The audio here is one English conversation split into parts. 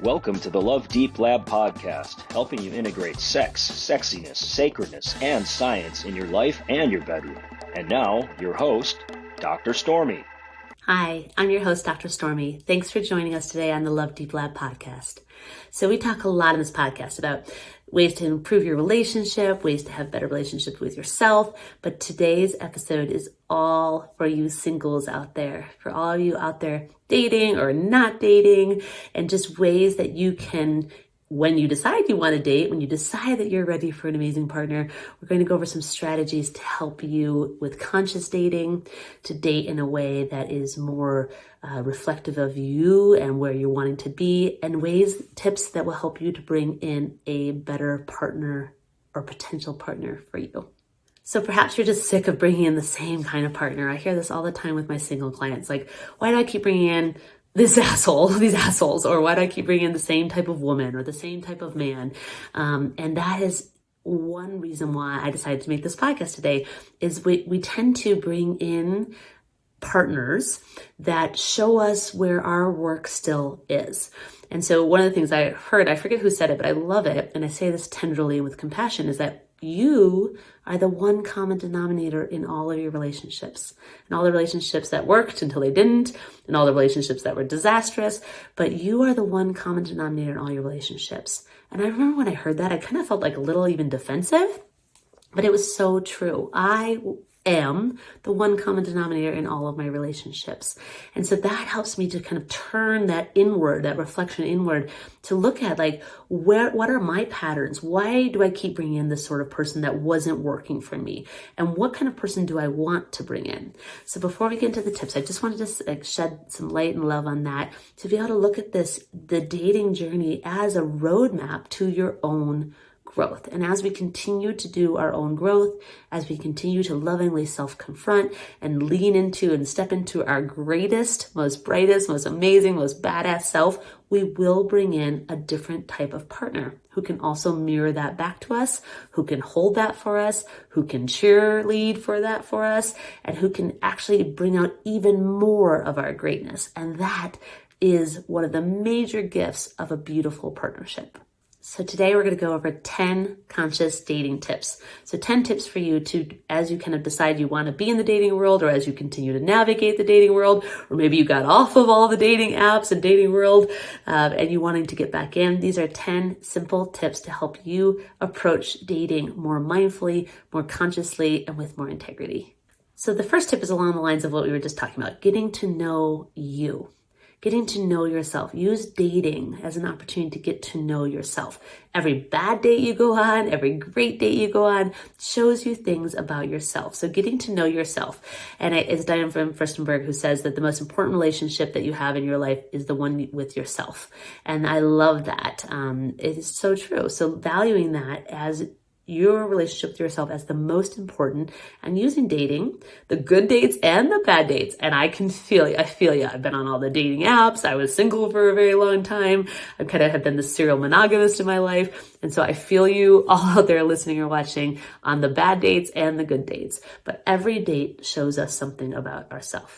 Welcome to the Love Deep Lab podcast, helping you integrate sex, sexiness, sacredness, and science in your life and your bedroom. And now, your host, Dr. Stormy. Hi, I'm your host, Dr. Stormy. Thanks for joining us today on the Love Deep Lab podcast. So we talk a lot in this podcast about ways to improve your relationship, ways to have better relationships with yourself. But today's episode is all for you singles out there, for all of you out there dating or not dating, and just ways that you can, when you decide you want to date, when you decide that you're ready for an amazing partner, we're going to go over some strategies to help you with conscious dating, to date in a way that is more reflective of you and where you're wanting to be, and tips that will help you to bring in a better partner or potential partner for you. So perhaps you're just sick of bringing in the same kind of partner. I hear this all the time with my single clients. Like, why do I keep bringing in these assholes, or why do I keep bringing in the same type of woman or the same type of man? And that is one reason why I decided to make this podcast today, is we tend to bring in partners that show us where our work still is. And so one of the things I heard, I forget who said it, but I love it, and I say this tenderly with compassion, is that you are the one common denominator in all of your relationships, and all the relationships that worked until they didn't, and all the relationships that were disastrous, but you are the one common denominator in all your relationships. And I remember when I heard that, I kind of felt like a little even defensive, but it was so true. I am the one common denominator in all of my relationships. And so that helps me to kind of turn that inward, that reflection inward, to look at like, what are my patterns? Why do I keep bringing in this sort of person that wasn't working for me? And what kind of person do I want to bring in? So before we get into the tips, I just wanted to shed some light and love on that, to be able to look at the dating journey as a roadmap to your own growth. And as we continue to do our own growth, as we continue to lovingly self-confront and lean into and step into our greatest, most brightest, most amazing, most badass self, we will bring in a different type of partner who can also mirror that back to us, who can hold that for us, who can cheerlead for that for us, and who can actually bring out even more of our greatness. And that is one of the major gifts of a beautiful partnership. So today we're going to go over 10 conscious dating tips. So 10 tips for you to, as you kind of decide you want to be in the dating world, or as you continue to navigate the dating world, or maybe you got off of all the dating apps and dating world, and you wanting to get back in. These are 10 simple tips to help you approach dating more mindfully, more consciously, and with more integrity. So the first tip is along the lines of what we were just talking about, getting to know you. Getting to know yourself. Use dating as an opportunity to get to know yourself. Every bad date you go on, every great date you go on, shows you things about yourself. So getting to know yourself. And it's Diane from Furstenberg who says that the most important relationship that you have in your life is the one with yourself. And I love that. It is so true. So valuing that as your relationship with yourself as the most important, and using dating, the good dates and the bad dates. And I feel you. I've been on all the dating apps. I was single for a very long time. I kind of have been the serial monogamist in my life. And so I feel you all out there listening or watching on the bad dates and the good dates. But every date shows us something about ourselves.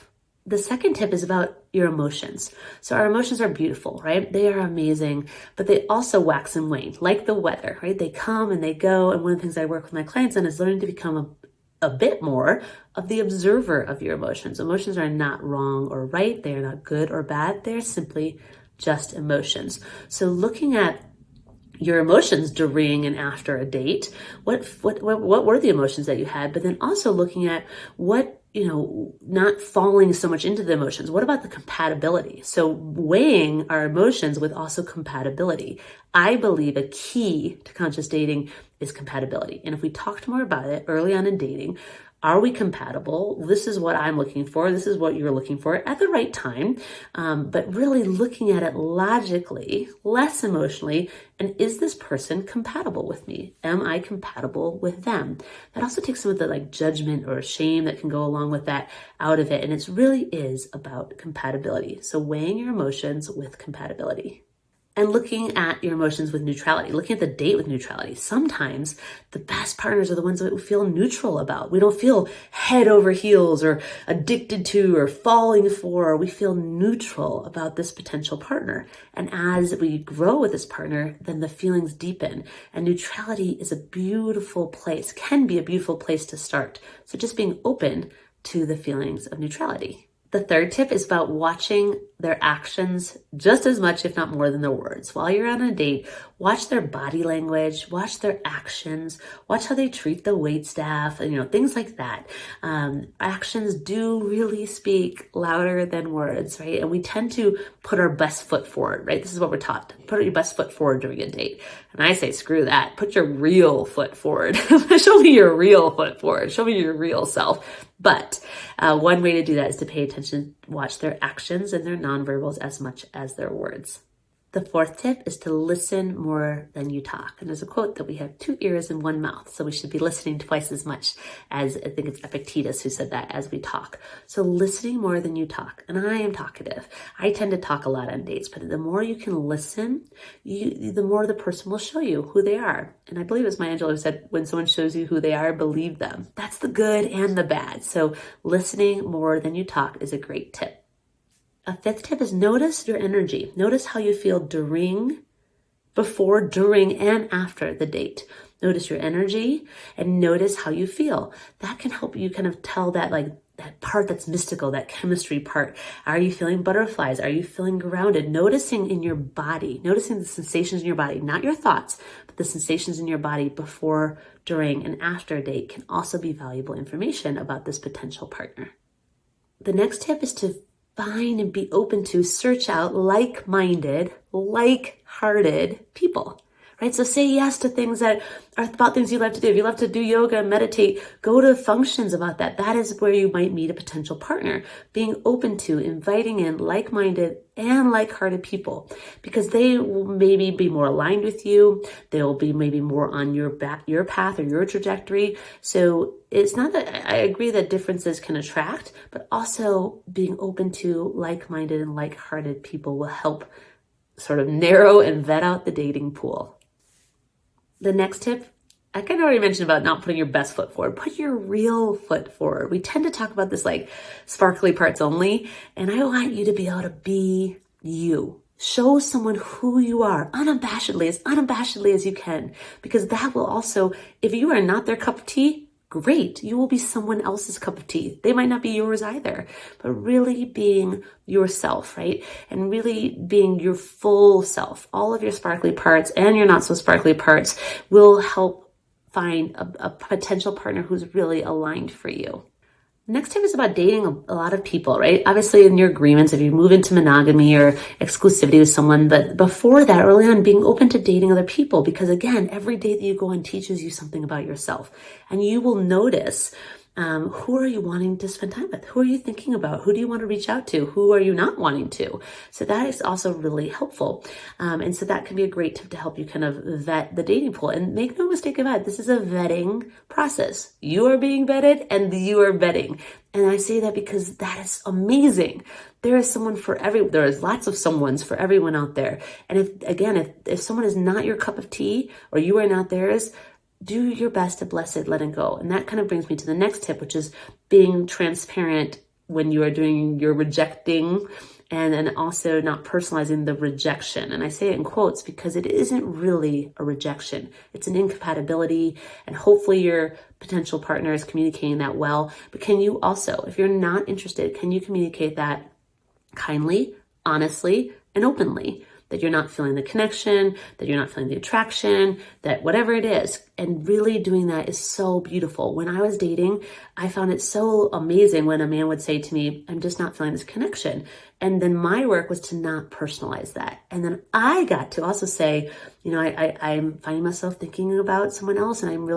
The second tip is about your emotions. So our emotions are beautiful, right? They are amazing, but they also wax and wane, like the weather, right? They come and they go. And one of the things I work with my clients on is learning to become a bit more of the observer of your emotions. Emotions are not wrong or right. They are not good or bad. They're simply just emotions. So looking at your emotions during and after a date, what were the emotions that you had? But then also looking at not falling so much into the emotions. What about the compatibility? So weighing our emotions with also compatibility. I believe a key to conscious dating is compatibility. And if we talked more about it early on in dating, are we compatible? This is what I'm looking for. This is what you're looking for at the right time. But really looking at it logically, less emotionally. And is this person compatible with me? Am I compatible with them? That also takes some of the judgment or shame that can go along with that out of it. And it really is about compatibility. So weighing your emotions with compatibility. And looking at your emotions with neutrality, looking at the date with neutrality. Sometimes the best partners are the ones that we feel neutral about. We don't feel head over heels or addicted to or falling for. We feel neutral about this potential partner. And as we grow with this partner, then the feelings deepen. And neutrality is a beautiful place, can be a beautiful place to start. So just being open to the feelings of neutrality. The third tip is about watching their actions just as much, if not more than their words. While you're on a date, watch their body language, watch their actions, watch how they treat the wait staff, things like that. Actions do really speak louder than words, right? And we tend to put our best foot forward, right? This is what we're taught. Put your best foot forward during a date. And I say, screw that. Put your real foot forward. Show me your real foot forward. Show me your real self. But one way to do that is to pay attention, watch their actions and their nonverbals as much as their words. The fourth tip is to listen more than you talk. And there's a quote that we have 2 ears and 1 mouth. So we should be listening twice as much as, I think it's Epictetus who said that, as we talk. So listening more than you talk. And I am talkative. I tend to talk a lot on dates, but the more you can listen, the more the person will show you who they are. And I believe it was Maya Angelou who said, when someone shows you who they are, believe them. That's the good and the bad. So listening more than you talk is a great tip. A fifth tip is notice your energy. Notice how you feel before, during, and after the date. Notice your energy and notice how you feel. That can help you kind of tell that part that's mystical, that chemistry part. Are you feeling butterflies? Are you feeling grounded? Noticing in your body, noticing the sensations in your body, not your thoughts, but the sensations in your body before, during, and after a date can also be valuable information about this potential partner. The next tip is to find and be open to search out like-minded, like-hearted people, right? So say yes to things that are about things you love to do. If you love to do yoga, meditate, go to functions about that. That is where you might meet a potential partner. Being open to inviting in like-minded and like-hearted people, because they will maybe be more aligned with you. They'll be maybe more on your path or your trajectory. So it's not that I agree that differences can attract, but also being open to like-minded and like-hearted people will help sort of narrow and vet out the dating pool. The next tip, I kind of already mentioned about not putting your best foot forward. Put your real foot forward. We tend to talk about this like sparkly parts only, and I want you to be able to be you. Show someone who you are unabashedly as you can, because that will also, if you are not their cup of tea, great. You will be someone else's cup of tea. They might not be yours either, but really being yourself, right? And really being your full self. All of your sparkly parts and your not so sparkly parts will help find a potential partner who's really aligned for you. Next tip is about dating a lot of people, right? Obviously in your agreements, if you move into monogamy or exclusivity with someone, but before that, early on, being open to dating other people, because again, every day that you go on teaches you something about yourself, and you will notice who are you wanting to spend time with? Who are you thinking about? Who do you want to reach out to? Who are you not wanting to? So that is also really helpful. And so that can be a great tip to help you kind of vet the dating pool. And make no mistake about it, this is a vetting process. You are being vetted and you are vetting. And I say that because that is amazing. There is someone for there is lots of someones for everyone out there. And if someone is not your cup of tea or you are not theirs, do your best to bless it, let it go. And that kind of brings me to the next tip, which is being transparent when you are doing your rejecting, and then also not personalizing the rejection. And I say it in quotes because it isn't really a rejection. It's an incompatibility, and hopefully your potential partner is communicating that well. But can you also, if you're not interested, can you communicate that kindly, honestly, and openly? That you're not feeling the connection, that you're not feeling the attraction, that whatever it is. And really doing that is so beautiful. When I was dating, I found it so amazing when a man would say to me, I'm just not feeling this connection. And then my work was to not personalize that. And then I got to also say, I'm finding myself thinking about someone else, and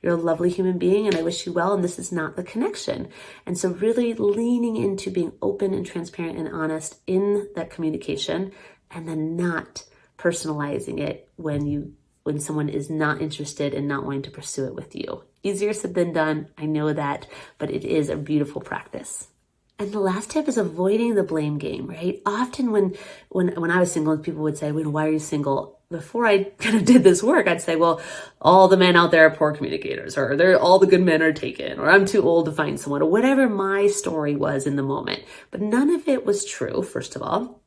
you're a lovely human being, and I wish you well, and this is not the connection. And so really leaning into being open and transparent and honest in that communication, and then not personalizing it when someone is not interested and not wanting to pursue it with you. Easier said than done, I know that, but it is a beautiful practice. And the last tip is avoiding the blame game, right? Often when I was single, people would say, why are you single? Before I kind of did this work, I'd say, well, all the men out there are poor communicators, or all the good men are taken, or I'm too old to find someone, or whatever my story was in the moment. But none of it was true, first of all.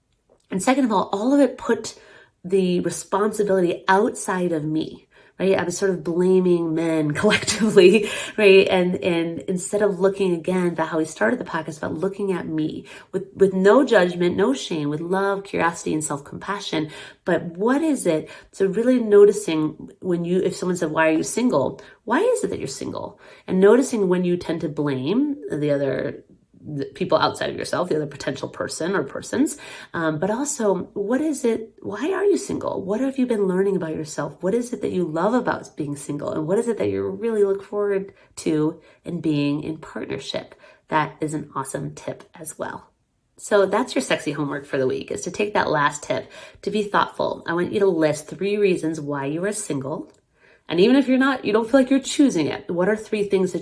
And second of all of it put the responsibility outside of me. Right? I was sort of blaming men collectively, right? And instead of looking again about how we started the podcast, about looking at me with no judgment, no shame, with love, curiosity, and self-compassion. But what is it? So really noticing if someone said, why are you single? Why is it that you're single? And noticing when you tend to blame the people outside of yourself, the other potential person or persons. But also, what is it? Why are you single? What have you been learning about yourself? What is it that you love about being single? And what is it that you really look forward to in being in partnership? That is an awesome tip as well. So that's your sexy homework for the week, is to take that last tip, to be thoughtful. I want you to list 3 reasons why you are single. And even if you don't feel like you're choosing it, what are 3 things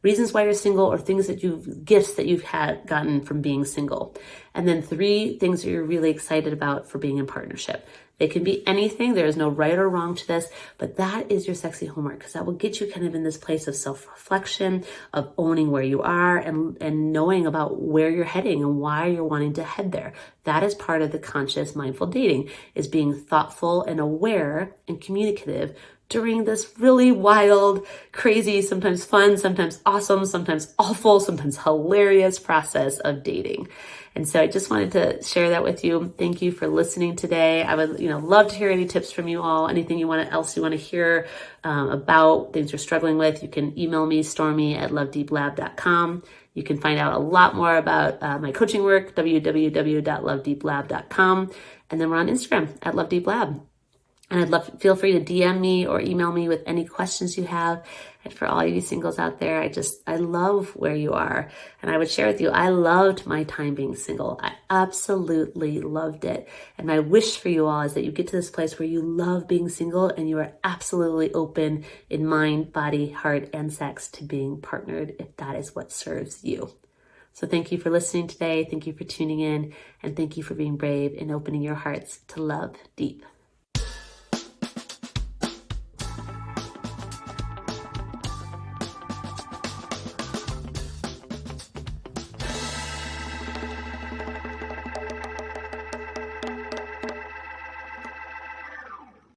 reasons why you're single, or gifts that you've gotten from being single? And then 3 things that you're really excited about for being in partnership. They can be anything. There is no right or wrong to this, but that is your sexy homework, because that will get you kind of in this place of self-reflection, of owning where you are and knowing about where you're heading and why you're wanting to head there. That is part of the conscious, mindful dating, is being thoughtful and aware and communicative during this really wild, crazy, sometimes fun, sometimes awesome, sometimes awful, sometimes hilarious process of dating. And so I just wanted to share that with you. Thank you for listening today. I would, love to hear any tips from you all, anything else you want to hear about things you're struggling with. You can email me, stormy@lovedeeplab.com. You can find out a lot more about my coaching work, www.lovedeeplab.com. And then we're on Instagram @lovedeeplab. And feel free to DM me or email me with any questions you have. And for all you singles out there, I love where you are. And I would share with you, I loved my time being single. I absolutely loved it. And my wish for you all is that you get to this place where you love being single and you are absolutely open in mind, body, heart, and sex to being partnered, if that is what serves you. So thank you for listening today. Thank you for tuning in. And thank you for being brave and opening your hearts to love deep.